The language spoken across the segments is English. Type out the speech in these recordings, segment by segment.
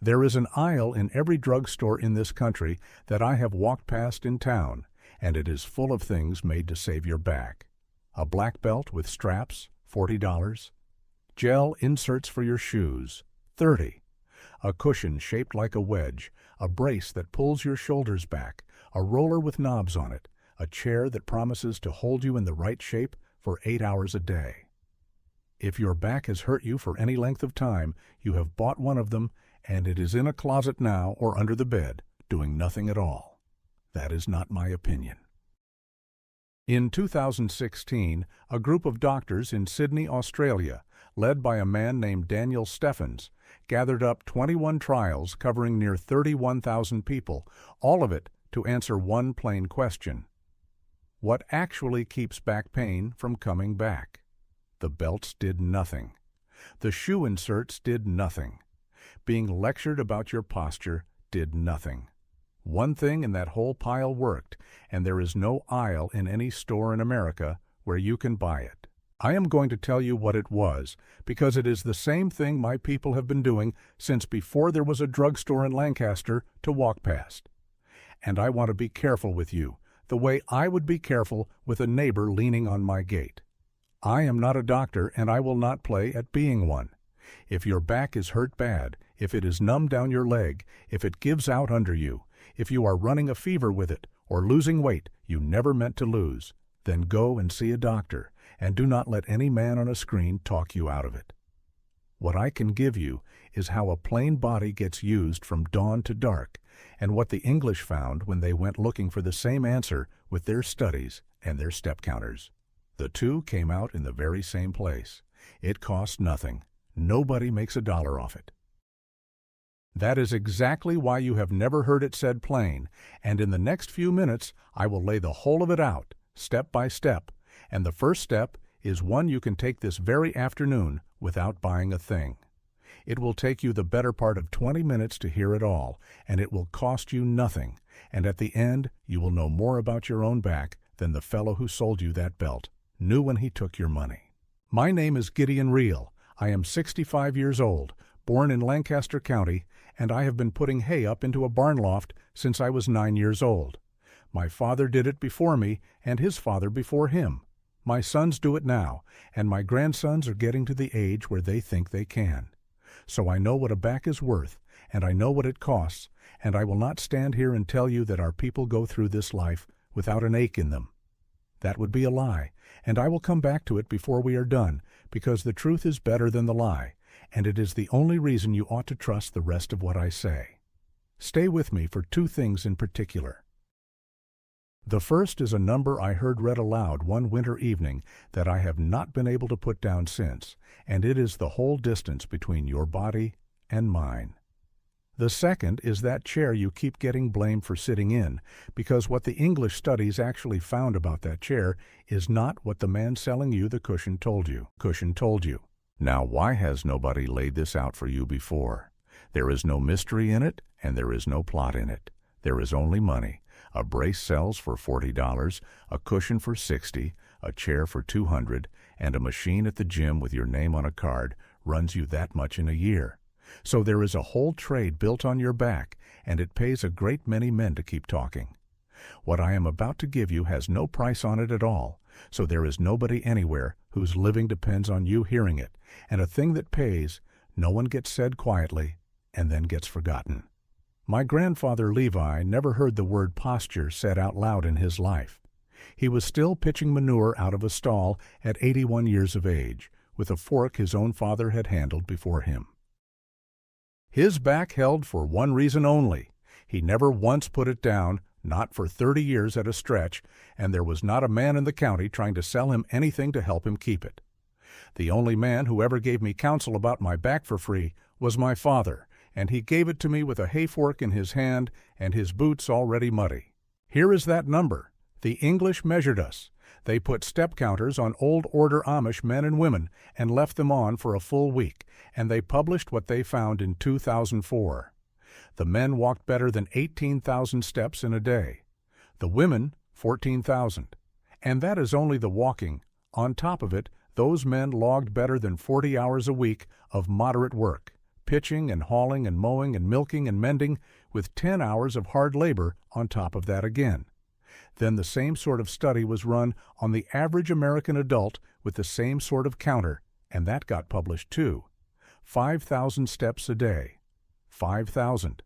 There is an aisle in every drugstore in this country that I have walked past in town, and it is full of things made to save your back. A black belt with straps, $40. Gel inserts for your shoes, $30. A cushion shaped like a wedge, a brace that pulls your shoulders back, a roller with knobs on it, a chair that promises to hold you in the right shape for 8 hours a day. If your back has hurt you for any length of time, you have bought one of them, and it is in a closet now or under the bed, doing nothing at all. That is not my opinion. In 2016, a group of doctors in Sydney, Australia, led by a man named Daniel Steffens, gathered up 21 trials covering near 31,000 people, all of it to answer one plain question. What actually keeps back pain from coming back? The belts did nothing. The shoe inserts did nothing. Being lectured about your posture did nothing. One thing in that whole pile worked, and there is no aisle in any store in America where you can buy it. I am going to tell you what it was, because it is the same thing my people have been doing since before there was a drugstore in Lancaster to walk past. And I want to be careful with you, the way I would be careful with a neighbor leaning on my gate. I am not a doctor, and I will not play at being one. If your back is hurt bad, if it is numb down your leg, if it gives out under you, if you are running a fever with it, or losing weight you never meant to lose, then go and see a doctor, and do not let any man on a screen talk you out of it. What I can give you is how a plain body gets used from dawn to dark, and what the English found when they went looking for the same answer with their studies and their step counters. The two came out in the very same place. It cost nothing. Nobody makes $1 off it. That is exactly why you have never heard it said plain, and in the next few minutes I will lay the whole of it out, step by step, and the first step is one you can take this very afternoon without buying a thing. It will take you the better part of 20 minutes to hear it all, and it will cost you nothing, and at the end you will know more about your own back than the fellow who sold you that belt knew when he took your money. My name is Gideon Reel. I am 65 years old, born in Lancaster County, and I have been putting hay up into a barn loft since I was 9 years old. My father did it before me, and his father before him. My sons do it now, and my grandsons are getting to the age where they think they can. So I know what a back is worth, and I know what it costs, and I will not stand here and tell you that our people go through this life without an ache in them. That would be a lie, and I will come back to it before we are done, because the truth is better than the lie, and it is the only reason you ought to trust the rest of what I say. Stay with me for two things in particular. The first is a number I heard read aloud one winter evening that I have not been able to put down since, and it is the whole distance between your body and mine. The second is that chair you keep getting blamed for sitting in, because what the English studies actually found about that chair is not what the man selling you the cushion told you. Now, why has nobody laid this out for you before? There is no mystery in it, and there is no plot in it. There is only money. A brace sells for $40, a cushion for $60, a chair for $200, and a machine at the gym with your name on a card runs you that much in a year. So there is a whole trade built on your back, and it pays a great many men to keep talking. What I am about to give you has no price on it at all, so there is nobody anywhere whose living depends on you hearing it, and a thing that pays, no one gets said quietly and then gets forgotten. My grandfather Levi never heard the word posture said out loud in his life. He was still pitching manure out of a stall at 81 years of age, with a fork his own father had handled before him. His back held for one reason only. He never once put it down, not for 30 years at a stretch, and there was not a man in the county trying to sell him anything to help him keep it. The only man who ever gave me counsel about my back for free was my father, and he gave it to me with a hay fork in his hand and his boots already muddy. Here is that number. The English measured us. They put step counters on old order Amish men and women and left them on for a full week, and they published what they found in 2004. The men walked better than 18,000 steps in a day. The women, 14,000. And that is only the walking. On top of it, those men logged better than 40 hours a week of moderate work, pitching and hauling and mowing and milking and mending, with 10 hours of hard labor on top of that again. Then the same sort of study was run on the average American adult with the same sort of counter, and that got published too. 5,000 steps a day. 5,000.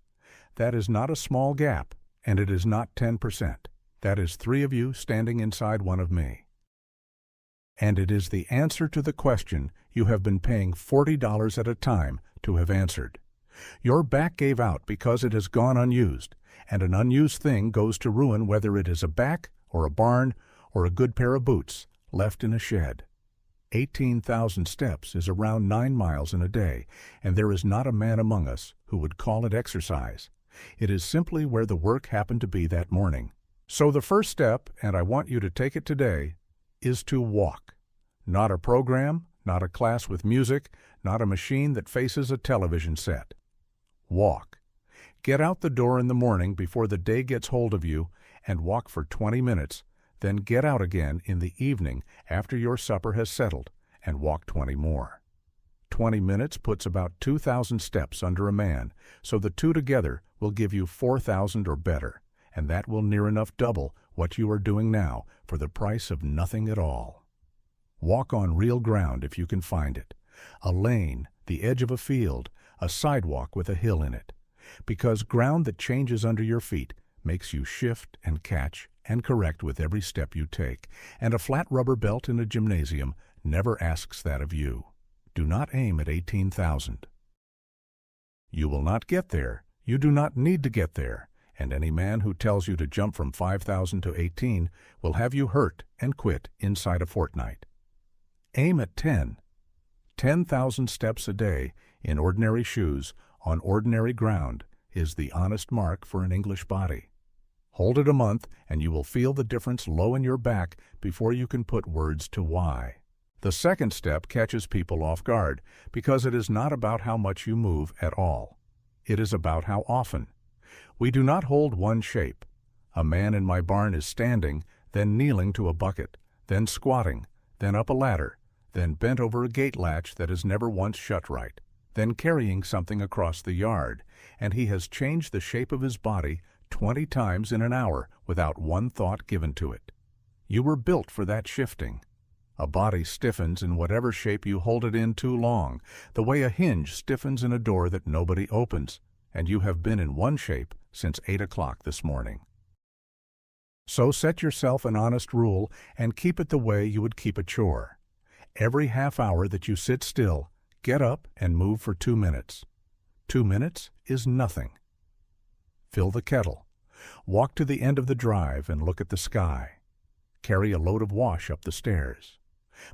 That is not a small gap, and it is not 10%. That is 3 of you standing inside one of me. And it is the answer to the question you have been paying $40 at a time to have answered. Your back gave out because it has gone unused, and an unused thing goes to ruin whether it is a back or a barn or a good pair of boots left in a shed. 18,000 steps is around 9 miles in a day, and there is not a man among us who would call it exercise. It is simply where the work happened to be that morning. So the first step, and I want you to take it today, is to walk. Not a program, not a class with music, not a machine that faces a television set. Walk. Get out the door in the morning before the day gets hold of you and walk for 20 minutes, then get out again in the evening after your supper has settled and walk 20 more. 20 minutes puts about 2,000 steps under a man, so the two together will give you 4,000 or better, and that will near enough double what you are doing now for the price of nothing at all. Walk on real ground if you can find it. A lane, the edge of a field, a sidewalk with a hill in it. Because ground that changes under your feet makes you shift and catch and correct with every step you take, and a flat rubber belt in a gymnasium never asks that of you. Do not aim at 18,000. You will not get there. You do not need to get there, and any man who tells you to jump from 5,000 to 18 will have you hurt and quit inside a fortnight. Aim at 10. 10,000 steps a day in ordinary shoes on ordinary ground is the honest mark for an English body. Hold it a month and you will feel the difference low in your back before you can put words to why. The second step catches people off guard because it is not about how much you move at all. It is about how often. We do not hold one shape. A man in my barn is standing, then kneeling to a bucket, then squatting, then up a ladder, then bent over a gate latch that is never once shut right, then carrying something across the yard, and he has changed the shape of his body 20 times in an hour without one thought given to it. You were built for that shifting. A body stiffens in whatever shape you hold it in too long, the way a hinge stiffens in a door that nobody opens, and you have been in one shape since 8 o'clock this morning. So set yourself an honest rule and keep it the way you would keep a chore. Every half hour that you sit still, get up and move for 2 minutes. 2 minutes is nothing. Fill the kettle. Walk to the end of the drive and look at the sky. Carry a load of wash up the stairs.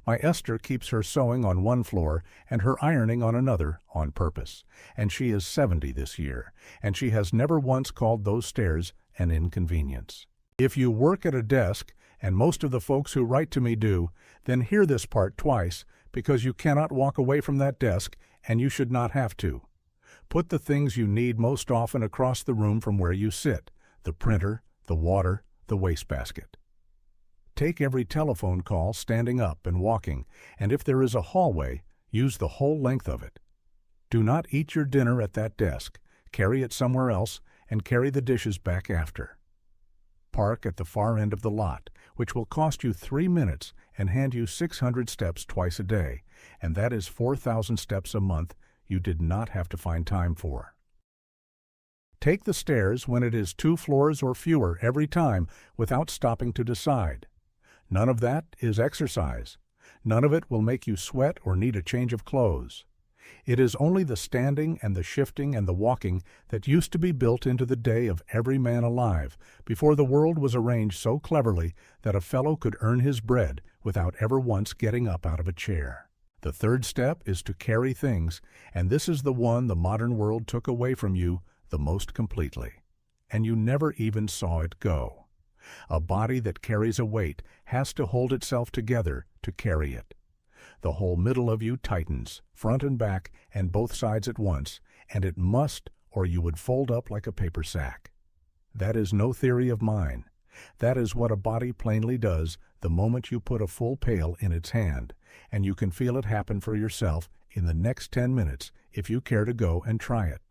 My Esther keeps her sewing on one floor and her ironing on another on purpose, and she is 70 this year, and she has never once called those stairs an inconvenience. If you work at a desk, and most of the folks who write to me do, then hear this part twice, because you cannot walk away from that desk, and you should not have to. Put the things you need most often across the room from where you sit: the printer, the water, the wastebasket. Take every telephone call standing up and walking, and if there is a hallway, use the whole length of it. Do not eat your dinner at that desk. Carry it somewhere else, and carry the dishes back after. Park at the far end of the lot, which will cost you 3 minutes and hand you 600 steps twice a day, and that is 4,000 steps a month you did not have to find time for. Take the stairs when it is 2 floors or fewer every time without stopping to decide. None of that is exercise. None of it will make you sweat or need a change of clothes. It is only the standing and the shifting and the walking that used to be built into the day of every man alive before the world was arranged so cleverly that a fellow could earn his bread without ever once getting up out of a chair. The third step is to carry things, and this is the one the modern world took away from you the most completely, and you never even saw it go. A body that carries a weight has to hold itself together to carry it. The whole middle of you tightens, front and back, and both sides at once, and it must, or you would fold up like a paper sack. That is no theory of mine. That is what a body plainly does the moment you put a full pail in its hand, and you can feel it happen for yourself in the next 10 minutes if you care to go and try it.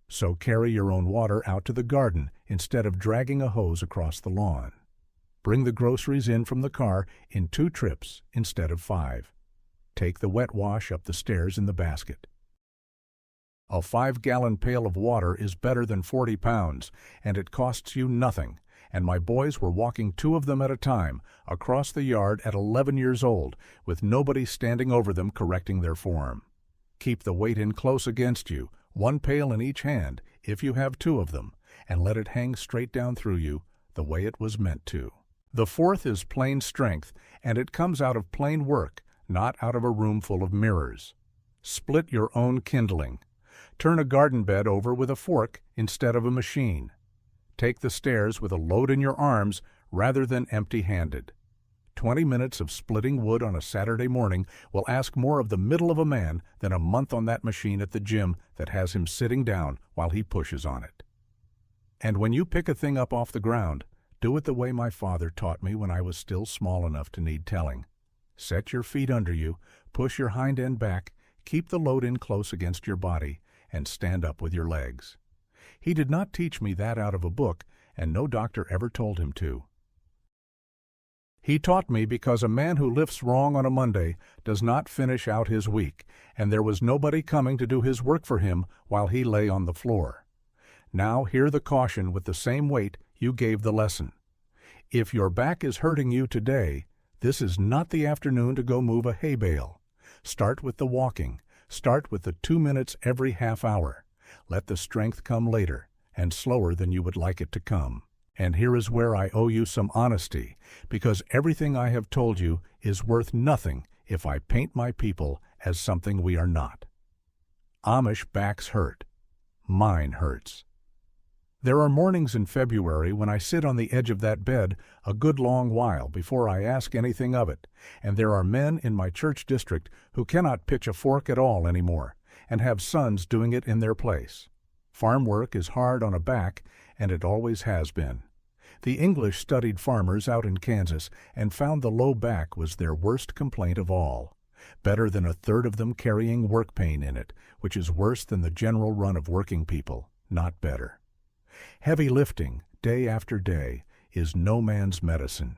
So carry your own water out to the garden instead of dragging a hose across the lawn. Bring the groceries in from the car in 2 trips instead of 5. Take the wet wash up the stairs in the basket. A 5-gallon pail of water is better than 40 pounds, and it costs you nothing, and my boys were walking 2 of them at a time across the yard at 11 years old, with nobody standing over them correcting their form. Keep the weight in close against you, 1 pail in each hand, if you have 2 of them, and let it hang straight down through you, the way it was meant to. The 4th is plain strength, and it comes out of plain work, not out of a room full of mirrors. Split your own kindling. Turn a garden bed over with a fork instead of a machine. Take the stairs with a load in your arms rather than empty-handed. 20 minutes of splitting wood on a Saturday morning will ask more of the middle of a man than a month on that machine at the gym that has him sitting down while he pushes on it. And when you pick a thing up off the ground, do it the way my father taught me when I was still small enough to need telling. Set your feet under you, push your hind end back, keep the load in close against your body, and stand up with your legs. He did not teach me that out of a book, and no doctor ever told him to. He taught me because a man who lifts wrong on a Monday does not finish out his week, and there was nobody coming to do his work for him while he lay on the floor. Now hear the caution with the same weight you gave the lesson. If your back is hurting you today, this is not the afternoon to go move a hay bale. Start with the walking. Start with the 2 minutes every half hour. Let the strength come later, and slower than you would like it to come. And here is where I owe you some honesty, because everything I have told you is worth nothing if I paint my people as something we are not. Amish backs hurt. Mine hurts. There are mornings in February when I sit on the edge of that bed a good long while before I ask anything of it, and there are men in my church district who cannot pitch a fork at all anymore, and have sons doing it in their place. Farm work is hard on a back, and it always has been. The English studied farmers out in Kansas and found the low back was their worst complaint of all. Better than 1/3 of them carrying work pain in it, which is worse than the general run of working people, not better. Heavy lifting, day after day, is no man's medicine.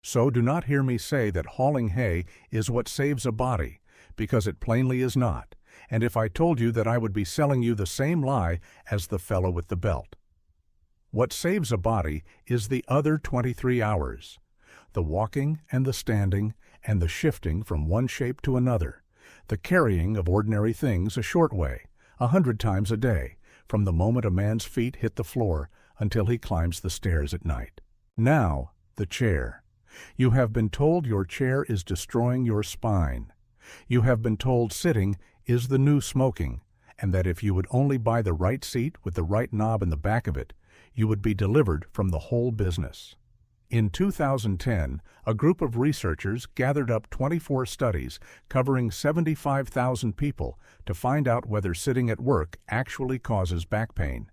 So do not hear me say that hauling hay is what saves a body, because it plainly is not, and if I told you that I would be selling you the same lie as the fellow with the belt. What saves a body is the other 23 hours, the walking and the standing and the shifting from one shape to another, the carrying of ordinary things a short way, 100 times a day, from the moment a man's feet hit the floor until he climbs the stairs at night. Now, the chair. You have been told your chair is destroying your spine. You have been told sitting is the new smoking, and that if you would only buy the right seat with the right knob in the back of it, you would be delivered from the whole business. In 2010, a group of researchers gathered up 24 studies covering 75,000 people to find out whether sitting at work actually causes back pain,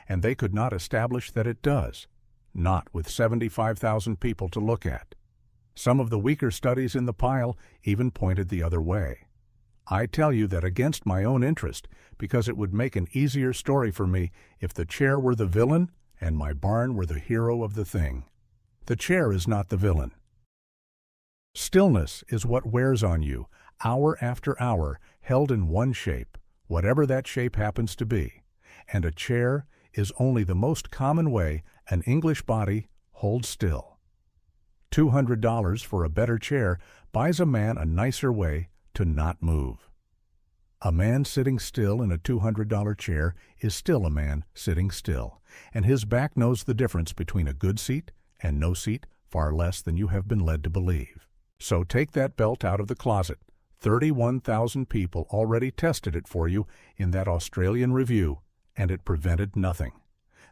and they could not establish that it does, not with 75,000 people to look at. Some of the weaker studies in the pile even pointed the other way. I tell you that against my own interest, because it would make an easier story for me if the chair were the villain and my barn were the hero of the thing. The chair is not the villain. Stillness is what wears on you, hour after hour, held in one shape, whatever that shape happens to be, and a chair is only the most common way an English body holds still. $200 for a better chair buys a man a nicer way to not move. A man sitting still in a $200 chair is still a man sitting still, and his back knows the difference between a good seat and no seat far less than you have been led to believe. So take that belt out of the closet. 31,000 people already tested it for you in that Australian review, and it prevented nothing.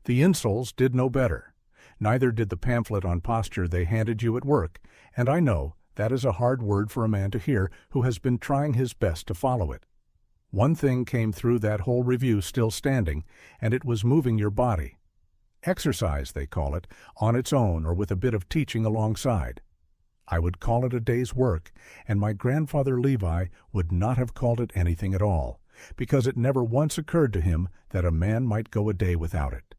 The insoles did no better. Neither did the pamphlet on posture they handed you at work, and I know that is a hard word for a man to hear who has been trying his best to follow it. One thing came through that whole review still standing, and it was moving your body. Exercise, they call it, on its own or with a bit of teaching alongside. I would call it a day's work, and my grandfather Levi would not have called it anything at all, because it never once occurred to him that a man might go a day without it.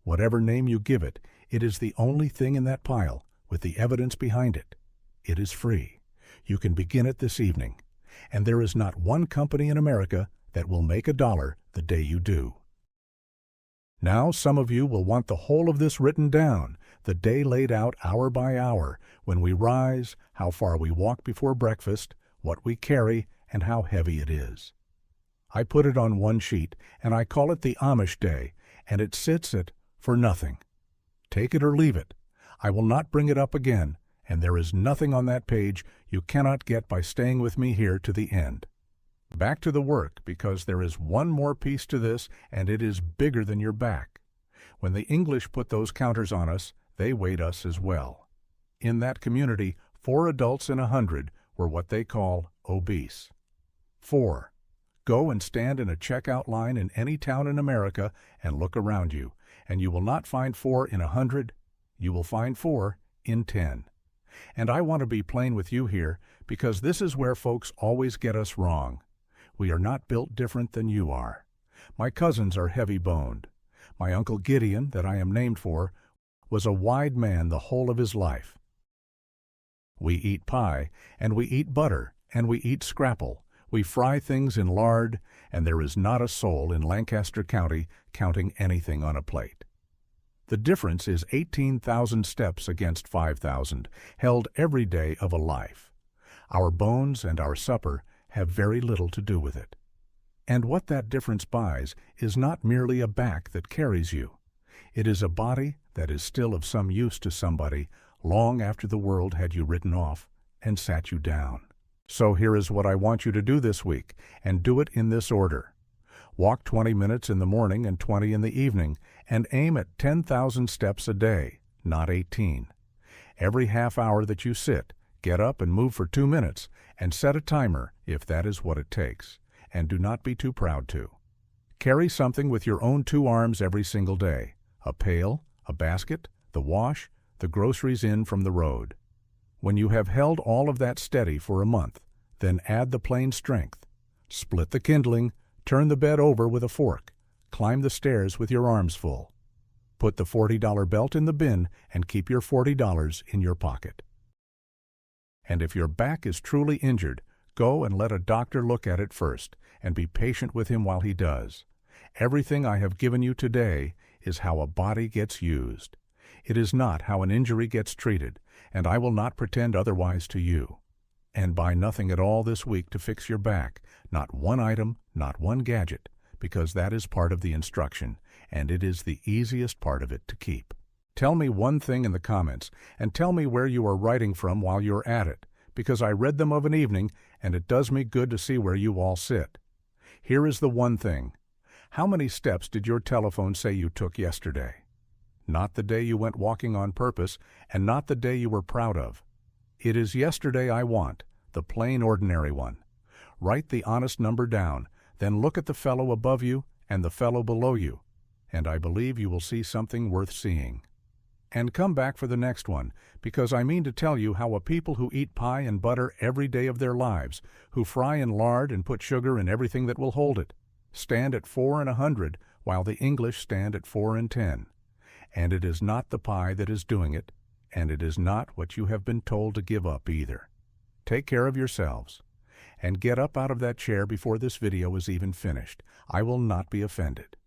Whatever name you give it, it is the only thing in that pile, with the evidence behind it. It is free. You can begin it this evening, and there is not one company in America that will make $1 the day you do. Now some of you will want the whole of this written down, the day laid out hour by hour, when we rise, how far we walk before breakfast, what we carry, and how heavy it is. I put it on one sheet, and I call it the Amish Day, and it sits at for nothing. Take it or leave it. I will not bring it up again, and there is nothing on that page you cannot get by staying with me here to the end. Back to the work, because there is one more piece to this, and it is bigger than your back. When the English put those counters on us, they weighed us as well. In that community, 4 adults in 100 were what they call obese. 4. Go and stand in a checkout line in any town in America and look around you, and you will not find 4 in 100. You will find 4 in 10. And I want to be plain with you here, because this is where folks always get us wrong. We are not built different than you are. My cousins are heavy-boned. My Uncle Gideon, that I am named for, was a wide man the whole of his life. We eat pie, and we eat butter, and we eat scrapple. We fry things in lard, and there is not a soul in Lancaster County counting anything on a plate. The difference is 18,000 steps against 5,000, held every day of a life. Our bones and our supper have very little to do with it. And what that difference buys is not merely a back that carries you. It is a body that is still of some use to somebody long after the world had you written off and sat you down. So here is what I want you to do this week, and do it in this order. Walk 20 minutes in the morning and 20 in the evening, and aim at 10,000 steps a day, not 18. Every half hour that you sit, get up and move for 2 minutes, and set a timer if that is what it takes, and do not be too proud to. Carry something with your own 2 arms every single day, a pail, a basket, the wash, the groceries in from the road. When you have held all of that steady for a month, then add the plain strength. Split the kindling, turn the bed over with a fork, climb the stairs with your arms full. Put the $40 belt in the bin and keep your $40 in your pocket. And if your back is truly injured, go and let a doctor look at it first, and be patient with him while he does. Everything I have given you today is how a body gets used. It is not how an injury gets treated, and I will not pretend otherwise to you. And buy nothing at all this week to fix your back, not one item, not one gadget, because that is part of the instruction, and it is the easiest part of it to keep. Tell me one thing in the comments, and tell me where you are writing from while you're at it, because I read them of an evening, and it does me good to see where you all sit. Here is the one thing. How many steps did your telephone say you took yesterday? Not the day you went walking on purpose, and not the day you were proud of. It is yesterday I want, the plain ordinary one. Write the honest number down, then look at the fellow above you and the fellow below you, and I believe you will see something worth seeing. And come back for the next one, because I mean to tell you how a people who eat pie and butter every day of their lives, who fry in lard and put sugar in everything that will hold it, stand at 4 in 100, while the English stand at 4 in 10. And it is not the pie that is doing it, and it is not what you have been told to give up either. Take care of yourselves, and get up out of that chair before this video is even finished. I will not be offended.